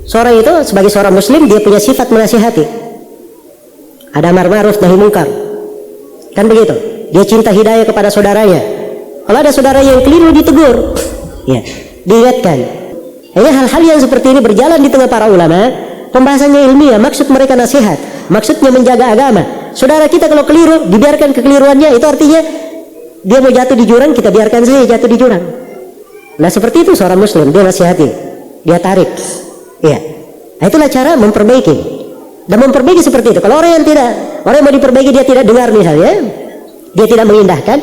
Seorang itu sebagai seorang muslim dia punya sifat menasihati. Ada amar ma'ruf nahi mungkar. Kan begitu. Dia cinta hidayah kepada saudaranya. Kalau ada saudara yang keliru ditegur. Ya, diingatkan. Ini hal-hal yang seperti ini berjalan di tengah para ulama. Pembahasannya ilmiah, maksud mereka nasihat. Maksudnya menjaga agama. Saudara kita kalau keliru, dibiarkan kekeliruannya, itu artinya dia mau jatuh di jurang, kita biarkan saja jatuh di jurang. Nah seperti itu seorang muslim, dia nasihati, dia tarik. Iya. Nah, itulah cara memperbaiki. Dan memperbaiki seperti itu. Kalau orang yang mau diperbaiki dia tidak dengar misalnya, dia tidak mengindahkan,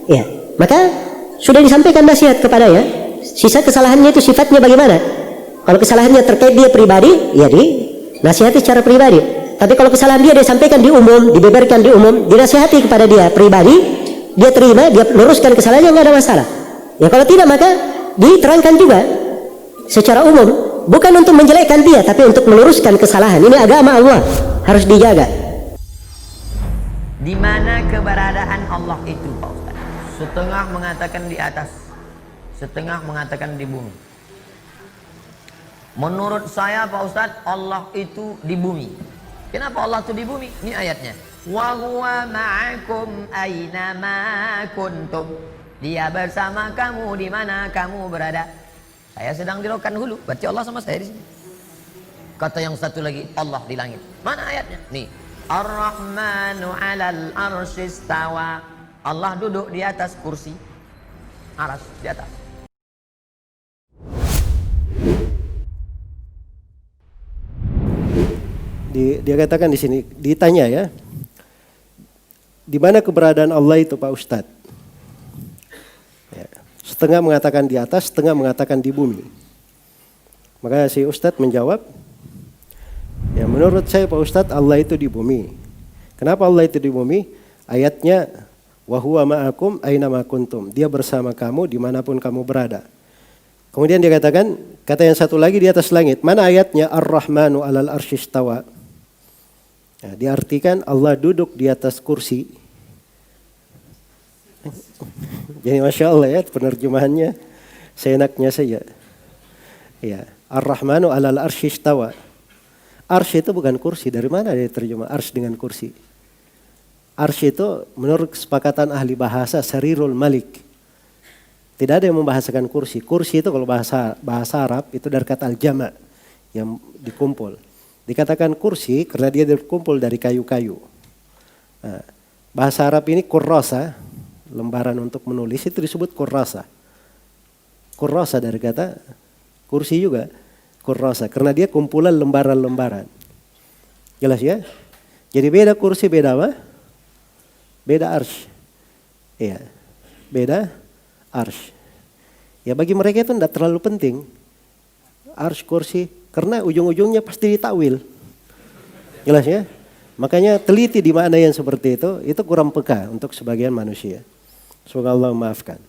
ya, maka sudah disampaikan nasihat kepadanya. Sisa kesalahannya itu sifatnya bagaimana? Kalau kesalahannya terkait dia pribadi, ya dinasihati secara pribadi. Tapi kalau kesalahan dia disampaikan di umum, dibeberkan di umum, dinasihati kepada dia pribadi, dia terima, dia luruskan kesalahannya, nggak ada masalah. Ya kalau tidak maka diterangkan juga secara umum. Bukan untuk menjelekkan dia, tapi untuk meluruskan kesalahan. Ini agama Allah, harus dijaga. Di mana keberadaan Allah itu, Pak Ustaz? Setengah mengatakan di atas, setengah mengatakan di bumi. Menurut saya, Pak Ustaz, Allah itu di bumi. Kenapa Allah itu di bumi? Ini ayatnya. Wa huwa ma'akum aina ma kuntum. Dia bersama kamu di mana kamu berada. Saya sedang di Rokan Hulu, berarti Allah sama saya di sini. Kata yang satu lagi, Allah di langit. Mana ayatnya? Nih, Ar-Rahmanu 'alal arsy istawa. Allah duduk di atas kursi. Aras di atas. Dia katakan di sini, ditanya ya, di mana keberadaan Allah itu Pak Ustadz? Ya, setengah mengatakan di atas, setengah mengatakan di bumi. Maka si Ustadz menjawab, ya menurut saya Pak Ustadz Allah itu di bumi. Kenapa Allah itu di bumi? Ayatnya, wa huwa ma'akum aina ma kuntum. Dia bersama kamu dimanapun kamu berada. Kemudian dia katakan, kata yang satu lagi di atas langit. Mana ayatnya? Ar-Rahmanu 'alal arsy istawa. Ya, diartikan Allah duduk di atas kursi. Jadi Masya Allah ya penerjemahannya seenaknya saja. Ya, Ar-Rahmanu 'alal arsy istawa. Arsy itu bukan kursi. Dari mana dia terjemah arsy dengan kursi? Arsy itu menurut kesepakatan ahli bahasa Sarirul Malik. Tidak ada yang membahasakan kursi. Kursi itu kalau bahasa Arab itu dari kata al-jama' yang dikumpul. Dikatakan kursi karena dia dikumpul dari kayu-kayu. Nah, bahasa Arab ini kurrasa, lembaran untuk menulis itu disebut kurrasa. Kurrasa dari kata kursi juga, kurrasa karena dia kumpulan lembaran-lembaran. Jelas ya? Jadi beda kursi, beda apa? Beda arsy. Iya, beda arsy. Ya bagi mereka itu tidak terlalu penting. Arsy, kursi, karena ujung-ujungnya pasti ditakwil. Jelas ya? Makanya teliti di makna yang seperti itu kurang peka untuk sebagian manusia. Semoga Allah memaafkan.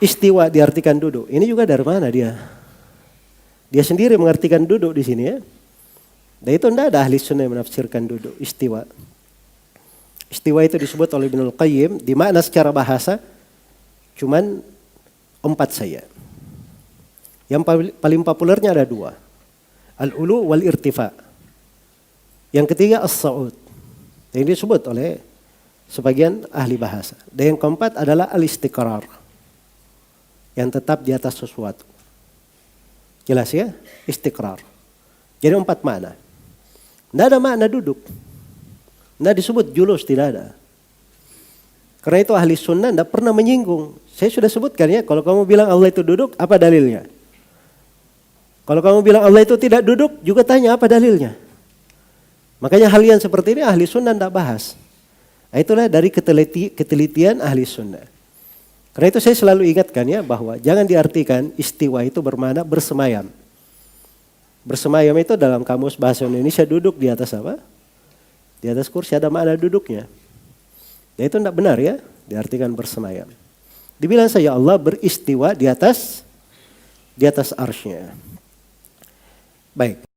Istiwa diartikan duduk. Ini juga dari mana dia? Dia sendiri mengartikan duduk di sini ya. Dan itu tidak ada ahli sunnah yang menafsirkan duduk, istiwa. Istiwa itu disebut oleh Ibnul Qayyim, di makna secara bahasa cuman 4 saja. Yang paling populernya ada 2. Al-ulu wal irtifa. Yang ketiga as-sa'ud. Yang disebut oleh sebagian ahli bahasa. Dan yang keempat adalah al-istiqrar. Yang tetap di atas sesuatu. Jelas ya? Istiqrar. Jadi 4 makna. Tidak ada makna duduk. Tidak disebut julus, tidak ada. Karena itu ahli sunnah tidak pernah menyinggung. Saya sudah sebutkan ya, kalau kamu bilang Allah itu duduk, apa dalilnya? Kalau kamu bilang Allah itu tidak duduk, juga tanya apa dalilnya. Makanya hal yang seperti ini ahli sunnah tidak bahas. Nah, itulah dari ketelitian ahli sunnah. Karena itu saya selalu ingatkan ya, bahwa jangan diartikan istiwa itu bermakna bersemayam. Bersemayam itu dalam kamus bahasa Indonesia duduk di atas apa? Di atas kursi, ada makna duduknya. Ya itu tidak benar ya, diartikan bersemayam. Dibilang saja Allah beristiwa di atas arsy-Nya. Baik.